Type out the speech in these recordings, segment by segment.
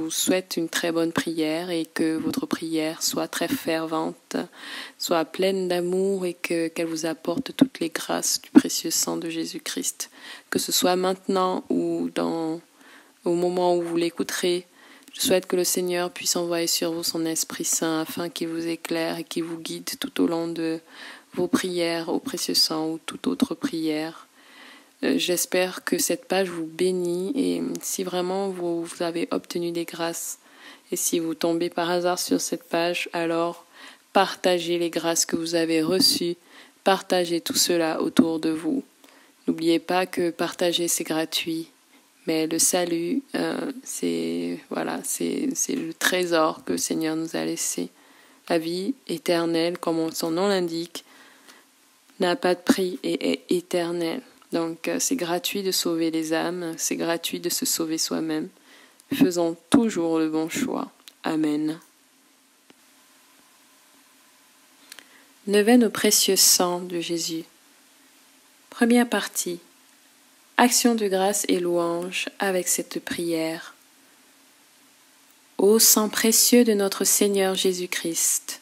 vous souhaite une très bonne prière et que votre prière soit très fervente, soit pleine d'amour et qu'elle vous apporte toutes les grâces du précieux sang de Jésus-Christ. Que ce soit maintenant ou au moment où vous l'écouterez, je souhaite que le Seigneur puisse envoyer sur vous son Esprit Saint afin qu'il vous éclaire et qu'il vous guide tout au long de vos prières au précieux sang ou toute autre prière. J'espère que cette page vous bénit et si vraiment vous avez obtenu des grâces et si vous tombez par hasard sur cette page, alors partagez les grâces que vous avez reçues, partagez tout cela autour de vous. N'oubliez pas que partager c'est gratuit, mais le salut c'est le trésor que le Seigneur nous a laissé. La vie éternelle, comme son nom l'indique, n'a pas de prix et est éternelle. Donc c'est gratuit de sauver les âmes, c'est gratuit de se sauver soi-même. Faisons toujours le bon choix. Amen. Neuvaine au précieux sang de Jésus. Première partie. Action de grâce et louange avec cette prière. Ô sang précieux de notre Seigneur Jésus-Christ,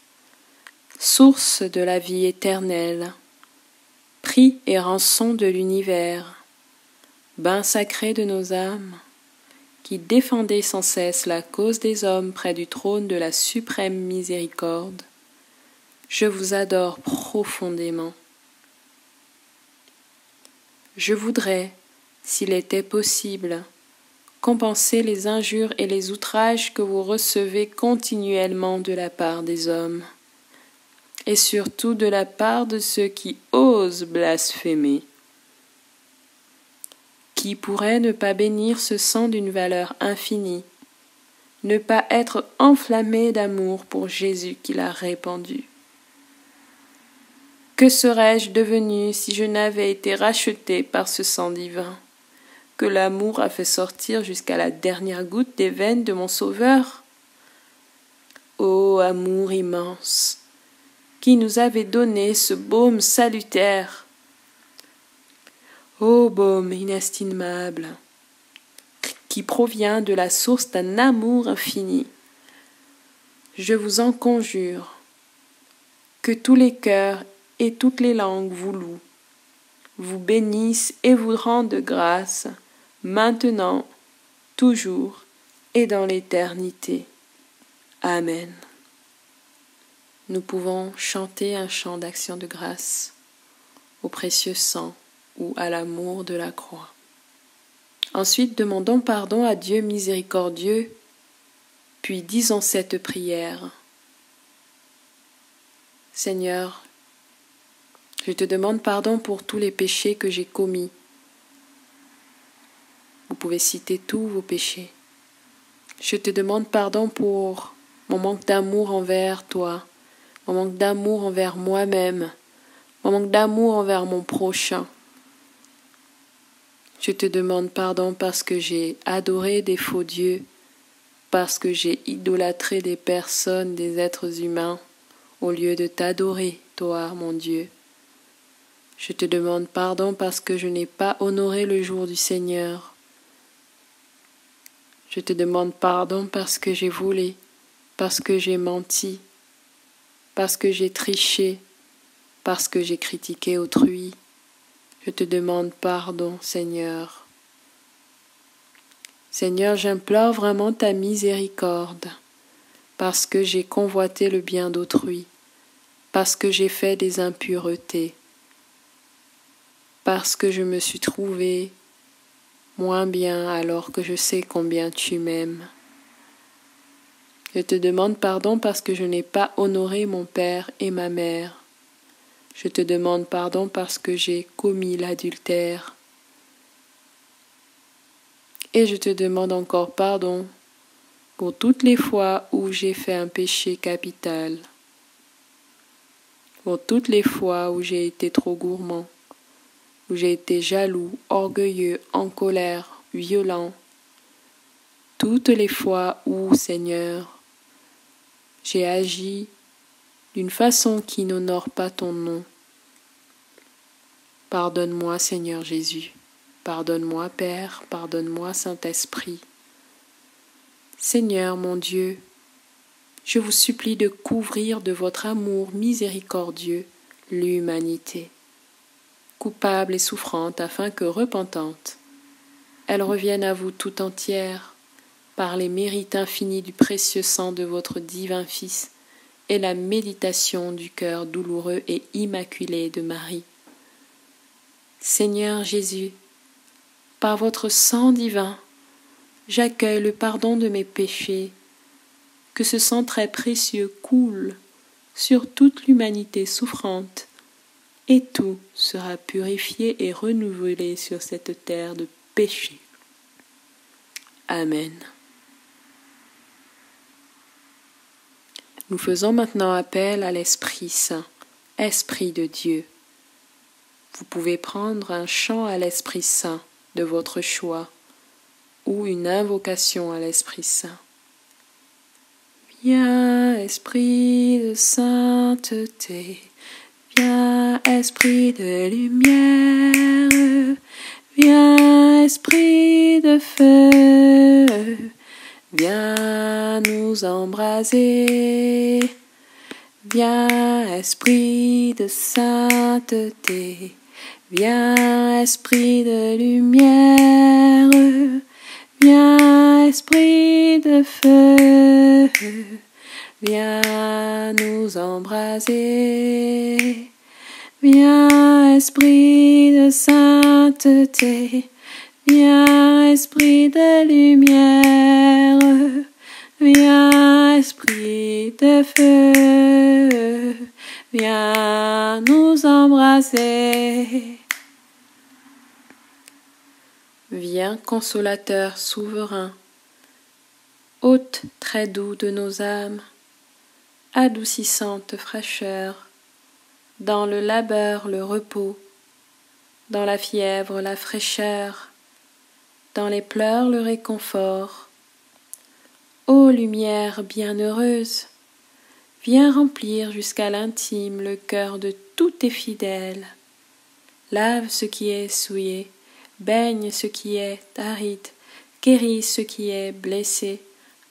source de la vie éternelle, prix et rançon de l'univers, bain sacré de nos âmes, qui défendez sans cesse la cause des hommes près du trône de la suprême miséricorde, je vous adore profondément. Je voudrais, s'il était possible, compenser les injures et les outrages que vous recevez continuellement de la part des hommes, et surtout de la part de ceux qui osent blasphémer. Qui pourrait ne pas bénir ce sang d'une valeur infinie, ne pas être enflammé d'amour pour Jésus qui l'a répandu? Que serais-je devenu si je n'avais été racheté par ce sang divin, que l'amour a fait sortir jusqu'à la dernière goutte des veines de mon Sauveur? Ô amour immense, qui nous avait donné ce baume salutaire! Ô baume inestimable, qui provient de la source d'un amour infini! Je vous en conjure, que tous les cœurs et toutes les langues vous louent, vous bénissent et vous rendent grâce, maintenant, toujours et dans l'éternité. Amen. Nous pouvons chanter un chant d'action de grâce au précieux sang ou à l'amour de la croix. Ensuite, demandons pardon à Dieu miséricordieux, puis disons cette prière. Seigneur, je te demande pardon pour tous les péchés que j'ai commis. Vous pouvez citer tous vos péchés. Je te demande pardon pour mon manque d'amour envers toi, mon manque d'amour envers moi-même, mon manque d'amour envers mon prochain. Je te demande pardon parce que j'ai adoré des faux dieux, parce que j'ai idolâtré des personnes, des êtres humains, au lieu de t'adorer, toi, mon Dieu. Je te demande pardon parce que je n'ai pas honoré le jour du Seigneur. Je te demande pardon parce que j'ai volé, parce que j'ai menti, parce que j'ai triché, parce que j'ai critiqué autrui. Je te demande pardon, Seigneur. Seigneur, j'implore vraiment ta miséricorde, parce que j'ai convoité le bien d'autrui, parce que j'ai fait des impuretés, parce que je me suis trouvée moins bien alors que je sais combien tu m'aimes. Je te demande pardon parce que je n'ai pas honoré mon père et ma mère. Je te demande pardon parce que j'ai commis l'adultère. Et je te demande encore pardon pour toutes les fois où j'ai fait un péché capital, pour toutes les fois où j'ai été trop gourmand, où j'ai été jaloux, orgueilleux, en colère, violent, toutes les fois où, Seigneur, j'ai agi d'une façon qui n'honore pas ton nom. Pardonne-moi, Seigneur Jésus. Pardonne-moi, Père. Pardonne-moi, Saint-Esprit. Seigneur mon Dieu, je vous supplie de couvrir de votre amour miséricordieux l'humanité, coupable et souffrante, afin que, repentante, elle revienne à vous tout entière par les mérites infinis du précieux sang de votre divin Fils et la méditation du cœur douloureux et immaculé de Marie. Seigneur Jésus, par votre sang divin, j'accueille le pardon de mes péchés. Que ce sang très précieux coule sur toute l'humanité souffrante, et tout sera purifié et renouvelé sur cette terre de péché. Amen. Nous faisons maintenant appel à l'Esprit Saint, Esprit de Dieu. Vous pouvez prendre un chant à l'Esprit Saint de votre choix ou une invocation à l'Esprit Saint. Viens, Esprit de sainteté, viens, Esprit de lumière, viens, Esprit de feu, viens nous embraser. Viens, Esprit de sainteté, viens, Esprit de lumière, viens, Esprit de feu, viens nous embraser. Viens, Esprit de sainteté, viens, Esprit de lumière, viens, Esprit de feu, viens nous embraser. Viens, consolateur souverain, hôte très doux de nos âmes, adoucissante fraîcheur, dans le labeur le repos, dans la fièvre la fraîcheur, dans les pleurs le réconfort. Ô lumière bienheureuse, viens remplir jusqu'à l'intime le cœur de tous tes fidèles. Lave ce qui est souillé, baigne ce qui est aride, guéris ce qui est blessé,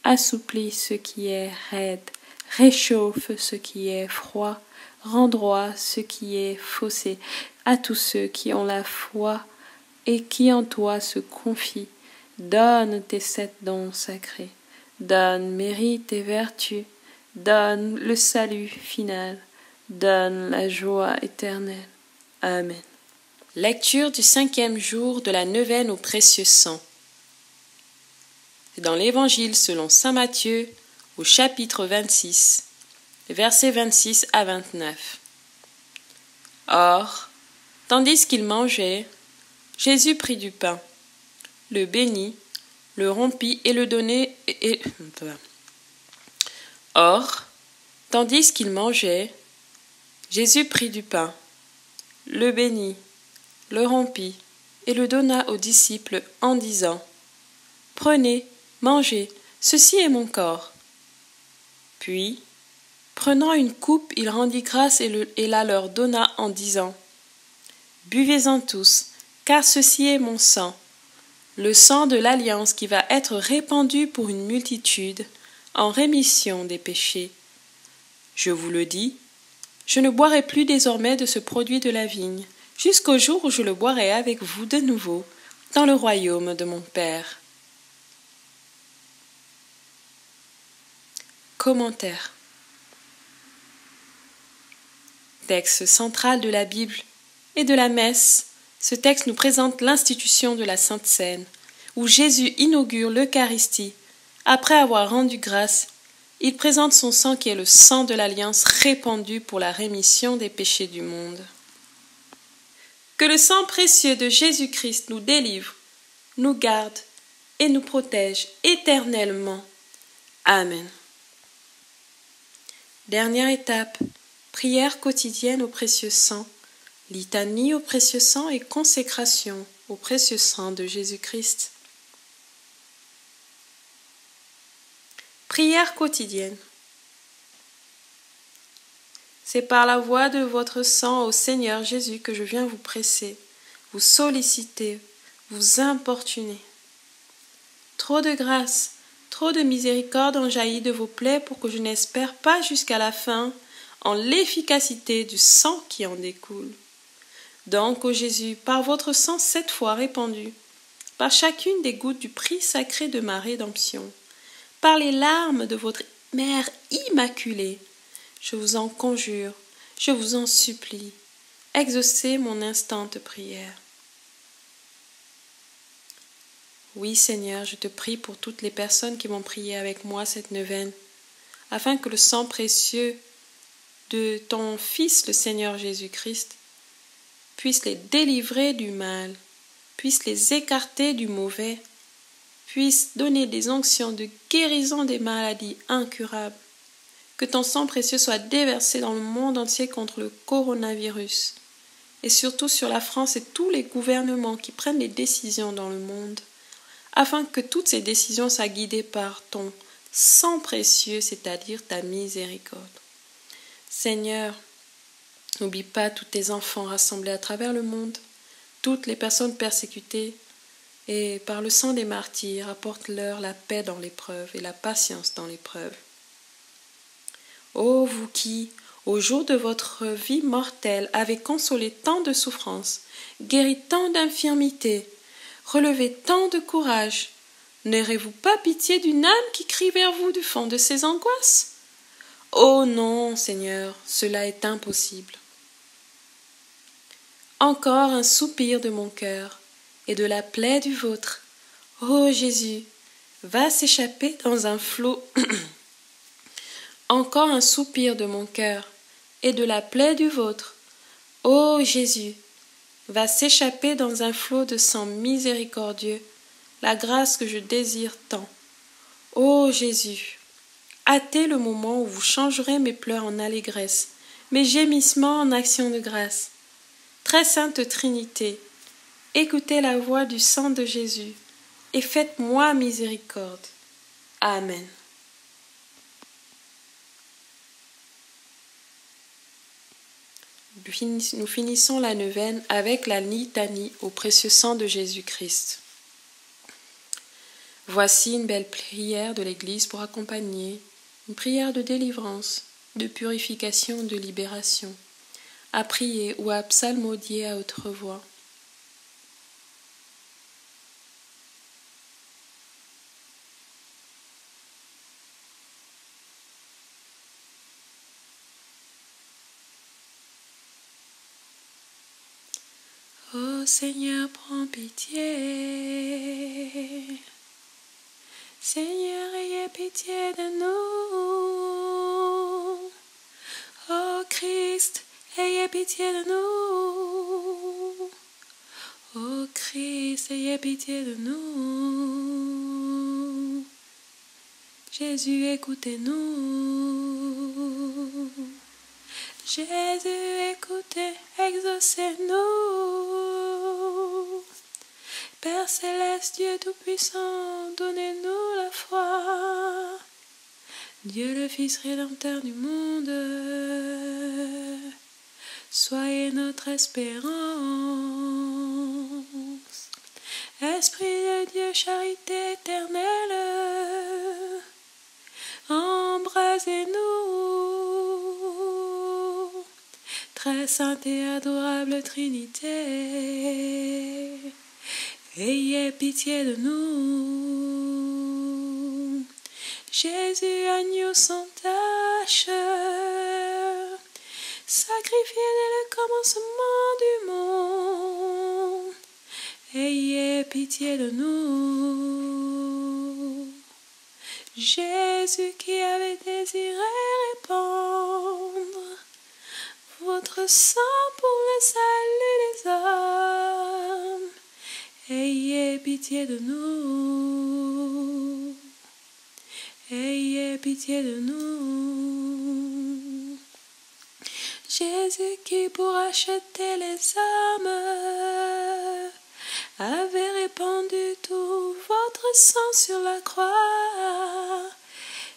assouplis ce qui est raide, réchauffe ce qui est froid, rends droit ce qui est faussé à tous ceux qui ont la foi et qui en toi se confient. Donne tes 7 dons sacrés, donne mérite et vertu, donne le salut final, donne la joie éternelle. Amen. Lecture du 5e jour de la neuvaine au précieux sang. C'est dans l'Évangile selon saint Matthieu, au chapitre 26, versets 26 à 29. Or, tandis qu'il mangeait, Jésus prit du pain, le bénit, le rompit et le donnait. Or, tandis qu'il mangeait, Jésus prit du pain, le bénit, le rompit et le donna aux disciples en disant : Prenez, mangez, ceci est mon corps. Puis, prenant une coupe, il rendit grâce et la leur donna en disant : Buvez-en tous, car ceci est mon sang, le sang de l'alliance qui va être répandu pour une multitude en rémission des péchés. Je vous le dis, je ne boirai plus désormais de ce produit de la vigne, jusqu'au jour où je le boirai avec vous de nouveau dans le royaume de mon Père. Commentaire. Texte central de la Bible et de la messe, ce texte nous présente l'institution de la Sainte Seine, où Jésus inaugure l'Eucharistie. Après avoir rendu grâce, il présente son sang qui est le sang de l'Alliance répandu pour la rémission des péchés du monde. Que le sang précieux de Jésus-Christ nous délivre, nous garde et nous protège éternellement. Amen. Dernière étape, prière quotidienne au précieux sang, litanie au précieux sang et consécration au précieux sang de Jésus-Christ. Prière quotidienne. C'est par la voie de votre sang au Seigneur Jésus que je viens vous presser, vous solliciter, vous importuner. Trop de grâce, Trop de miséricorde en jaillit de vos plaies pour que je n'espère pas jusqu'à la fin en l'efficacité du sang qui en découle. Donc, ô Jésus, par votre sang 7 fois répandu, par chacune des gouttes du prix sacré de ma rédemption, par les larmes de votre Mère immaculée, je vous en conjure, je vous en supplie, exaucez mon instante prière. Oui, Seigneur, je te prie pour toutes les personnes qui vont prier avec moi cette neuvaine, afin que le sang précieux de ton Fils, le Seigneur Jésus-Christ, puisse les délivrer du mal, puisse les écarter du mauvais, puisse donner des onctions de guérison des maladies incurables. Que ton sang précieux soit déversé dans le monde entier contre le coronavirus, et surtout sur la France et tous les gouvernements qui prennent les décisions dans le monde, afin que toutes ces décisions soient guidées par ton sang précieux, c'est-à-dire ta miséricorde. Seigneur, n'oublie pas tous tes enfants rassemblés à travers le monde, toutes les personnes persécutées, et par le sang des martyrs, apporte-leur la paix dans l'épreuve et la patience dans l'épreuve. Ô vous qui, au jour de votre vie mortelle, avez consolé tant de souffrances, guéri tant d'infirmités, relevé tant de courage, n'aurez-vous pas pitié d'une âme qui crie vers vous du fond de ses angoisses? Oh non, Seigneur, cela est impossible. Encore un soupir de mon cœur et de la plaie du vôtre, ô Jésus, va s'échapper dans un flot. Encore un soupir de mon cœur et de la plaie du vôtre, ô Jésus, va s'échapper dans un flot de sang miséricordieux, la grâce que je désire tant. Ô Jésus, hâtez le moment où vous changerez mes pleurs en allégresse, mes gémissements en action de grâce. Très sainte Trinité, écoutez la voix du sang de Jésus et faites-moi miséricorde. Amen. Nous finissons la neuvaine avec la litanie au précieux sang de Jésus-Christ. Voici une belle prière de l'Église pour accompagner une prière de délivrance, de purification, de libération, à prier ou à psalmodier à haute voix. Ô Seigneur, prends pitié. Seigneur, ayez pitié de nous. Ô Christ, ayez pitié de nous. Ô Christ, ayez pitié de nous. Jésus, écoutez-nous. Jésus, écoutez, exaucez-nous. Père céleste, Dieu tout-puissant, donnez-nous la foi. Dieu le Fils rédempteur du monde, soyez notre espérance. Esprit de Dieu, charité éternelle, embrasez-nous. Très sainte et adorable Trinité, ayez pitié de nous. Jésus, agneau sans tache, sacrifié dès le commencement du monde, ayez pitié de nous. Jésus qui avait désiré répandre votre sang pour le salut des hommes, ayez pitié de nous. Ayez pitié de nous. Jésus qui pour acheter les âmes avait répandu tout votre sang sur la croix,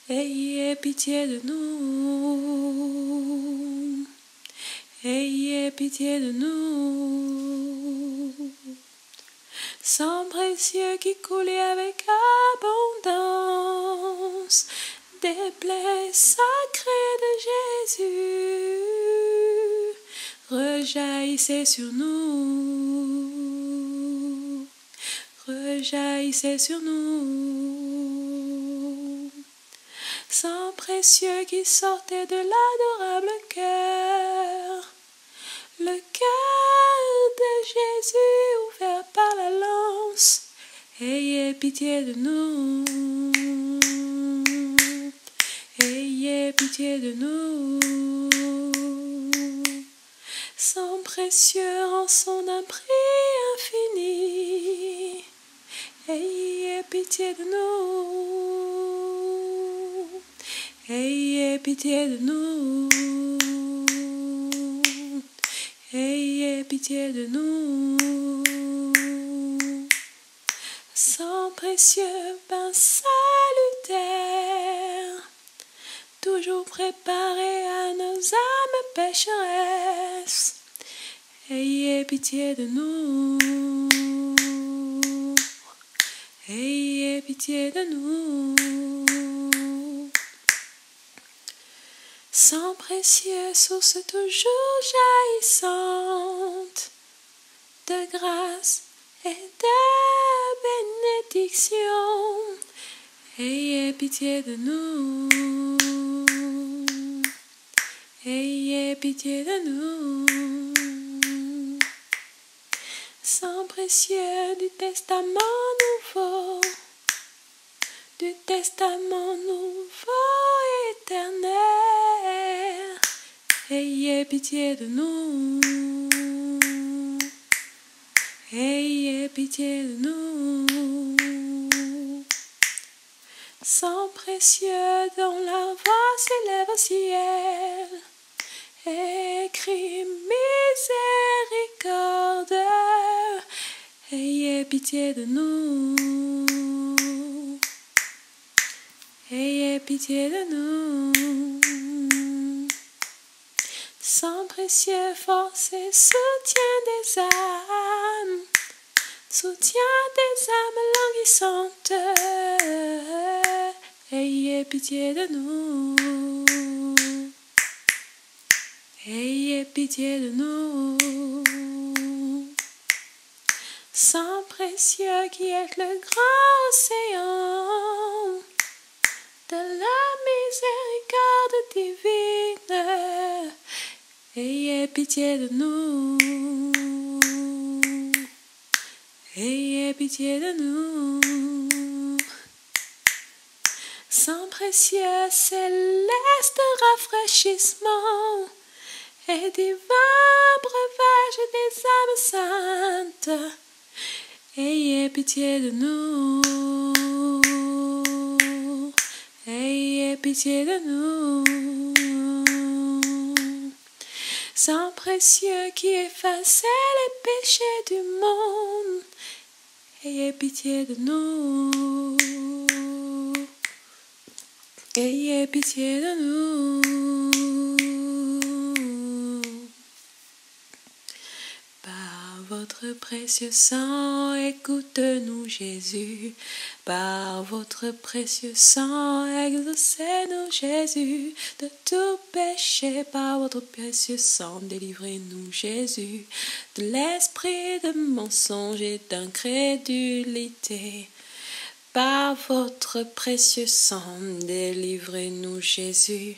ayez pitié de nous. Ayez pitié de nous. Sang précieux qui coulait avec abondance, des plaies sacrées de Jésus, rejaillissez sur nous, rejaillissez sur nous. Sang précieux qui sortait de l'adorable cœur, le cœur de Jésus ouvert par la lance, ayez pitié de nous, ayez pitié de nous. Sang précieux en son d'un prix infini, ayez pitié de nous, ayez pitié de nous, ayez pitié de nous. Sang précieux, pain salutaire, toujours préparé à nos âmes pécheresses, ayez pitié de nous, ayez pitié de nous. Sang précieux, source toujours jaillissante de grâce et de bénédiction, ayez pitié de nous, ayez pitié de nous. Sang précieux du testament nouveau, du testament nouveau éternel, ayez pitié de nous, ayez pitié de nous. Sang précieux dont la voix s'élève au ciel, écrit miséricorde, ayez pitié de nous, ayez pitié de nous. Sang précieux, force et soutien des âmes, soutien des âmes languissantes, ayez pitié de nous, ayez pitié de nous. Sang précieux qui est le grand océan de la miséricorde divine, ayez pitié de nous, ayez pitié de nous. Sang précieux, céleste rafraîchissement et divin breuvage des âmes saintes, ayez pitié de nous, ayez pitié de nous. Sang précieux qui effaçait les péchés du monde, ayez pitié de nous, ayez pitié de nous. Par votre précieux sang, écoute-nous Jésus. Par votre précieux sang, exaucez-nous Jésus de tout péché. Par votre précieux sang, délivrez-nous Jésus de l'esprit de mensonge et d'incrédulité. Par votre précieux sang, délivrez-nous Jésus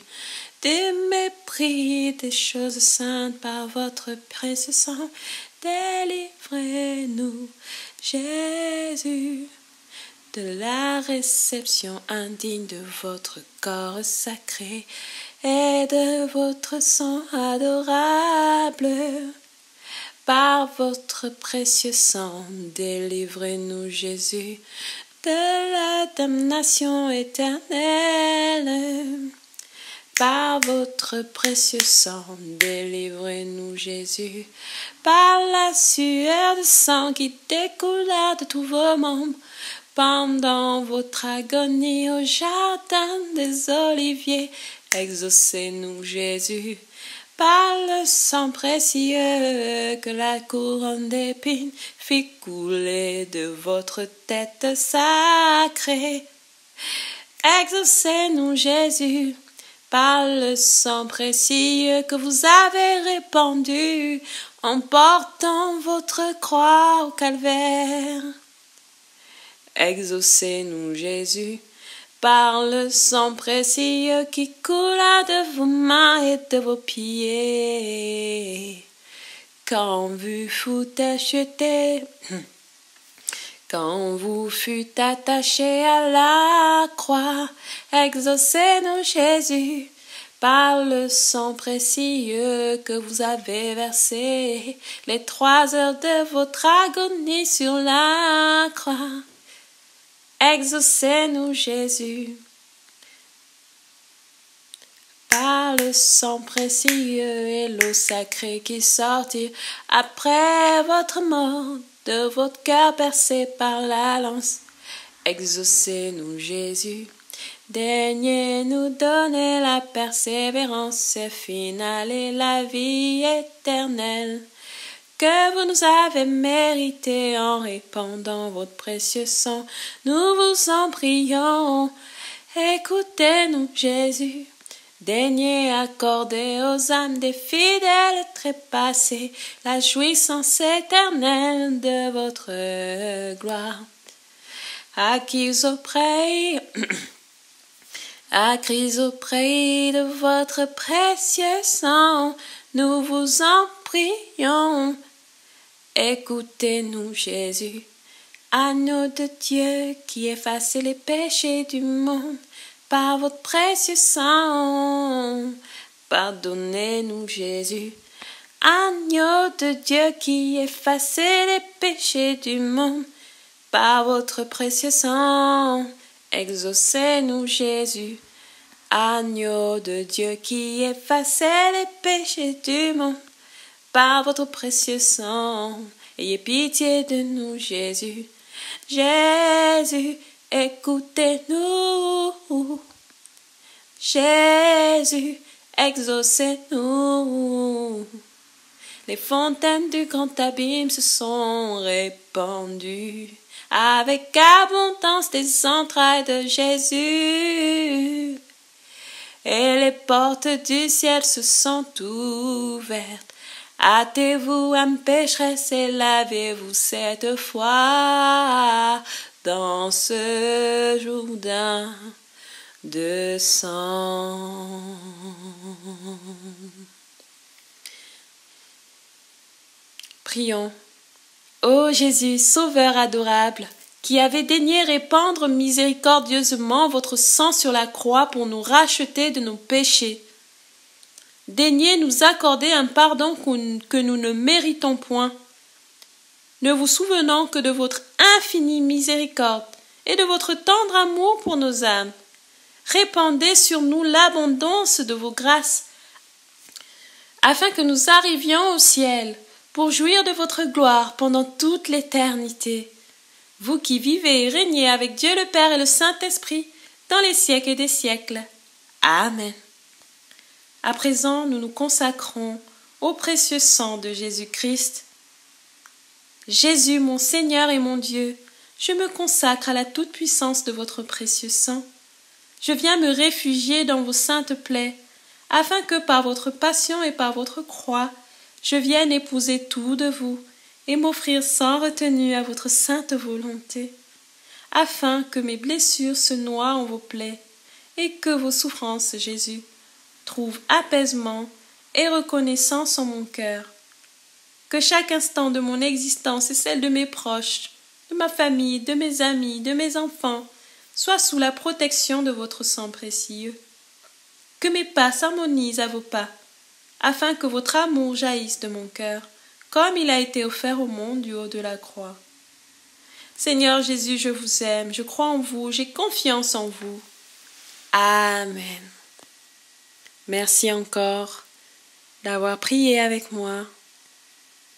des mépris des choses saintes. Par votre précieux sang, délivrez-nous Jésus de la réception indigne de votre corps sacré et de votre sang adorable. Par votre précieux sang, délivrez-nous Jésus de la damnation éternelle. Par votre précieux sang, délivrez-nous Jésus, par la sueur de sang qui découla de tous vos membres, pendant votre agonie au jardin des Oliviers. Exaucez-nous Jésus, par le sang précieux que la couronne d'épines fit couler de votre tête sacrée. Exaucez-nous, Jésus, par le sang précieux que vous avez répandu en portant votre croix au calvaire. Exaucez-nous, Jésus, par le sang précieux qui coula de vos mains et de vos pieds. Quand vous fûtes acheté, quand vous fûtes attaché à la croix, exaucez-nous, Jésus, par le sang précieux que vous avez versé les 3 heures de votre agonie sur la croix. Exaucez-nous, Jésus, par le sang précieux et l'eau sacrée qui sortit après votre mort de votre cœur percé par la lance. Exaucez-nous, Jésus, daignez nous donner la persévérance finale et la vie éternelle que vous nous avez mérité en répandant votre précieux sang. Nous vous en prions, écoutez-nous, Jésus. Daignez accorder aux âmes des fidèles trépassés la jouissance éternelle de votre gloire. Acquis auprès de votre précieux sang, nous vous en prions. Écoutez-nous, Jésus, agneau de Dieu qui effacez les péchés du monde par votre précieux sang. Pardonnez-nous, Jésus, agneau de Dieu qui effacez les péchés du monde par votre précieux sang. Exaucez-nous, Jésus, agneau de Dieu qui effacez les péchés du monde par votre précieux sang. Ayez pitié de nous, Jésus. Jésus, écoutez-nous. Jésus, exaucez-nous. Les fontaines du grand abîme se sont répandues avec abondance des entrailles de Jésus. Et les portes du ciel se sont ouvertes. Hâtez-vous, âme pécheresse, et lavez-vous cette fois dans ce Jourdain de sang. Prions. Ô Jésus, Sauveur adorable, qui avez daigné répandre miséricordieusement votre sang sur la croix pour nous racheter de nos péchés, daignez nous accorder un pardon que nous ne méritons point, ne vous souvenant que de votre infinie miséricorde et de votre tendre amour pour nos âmes. Répandez sur nous l'abondance de vos grâces, afin que nous arrivions au ciel pour jouir de votre gloire pendant toute l'éternité. Vous qui vivez et régnez avec Dieu le Père et le Saint-Esprit dans les siècles des siècles. Amen. À présent, nous nous consacrons au précieux sang de Jésus-Christ. Jésus, mon Seigneur et mon Dieu, je me consacre à la toute-puissance de votre précieux sang. Je viens me réfugier dans vos saintes plaies, afin que par votre passion et par votre croix, je vienne épouser tout de vous et m'offrir sans retenue à votre sainte volonté, afin que mes blessures se noient en vos plaies et que vos souffrances, Jésus, trouvent apaisement et reconnaissance en mon cœur. Que chaque instant de mon existence et celle de mes proches, de ma famille, de mes amis, de mes enfants, soit sous la protection de votre sang précieux. Que mes pas s'harmonisent à vos pas, afin que votre amour jaillisse de mon cœur, comme il a été offert au monde du haut de la croix. Seigneur Jésus, je vous aime, je crois en vous, j'ai confiance en vous. Amen. Merci encore d'avoir prié avec moi.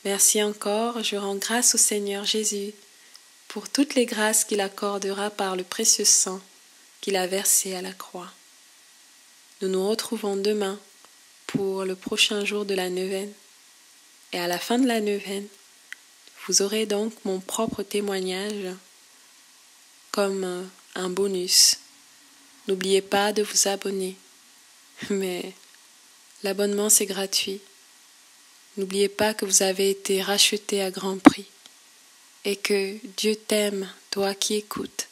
Merci encore, je rends grâce au Seigneur Jésus pour toutes les grâces qu'il accordera par le précieux sang qu'il a versé à la croix. Nous nous retrouvons demain pour le prochain jour de la neuvaine. Et à la fin de la neuvaine, vous aurez donc mon propre témoignage comme un bonus N'oubliez pas de vous abonner. Mais l'abonnement, c'est gratuit. N'oubliez pas que vous avez été racheté à grand prix et que Dieu t'aime, toi qui écoutes.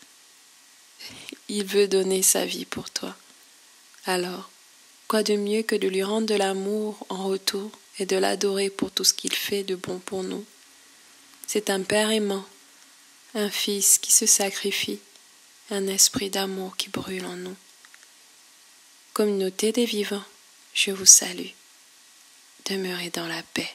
Il veut donner sa vie pour toi. Alors, quoi de mieux que de lui rendre de l'amour en retour et de l'adorer pour tout ce qu'il fait de bon pour nous. C'est un Père aimant, un Fils qui se sacrifie, un esprit d'amour qui brûle en nous. Communauté des vivants, je vous salue. Demeurez dans la paix.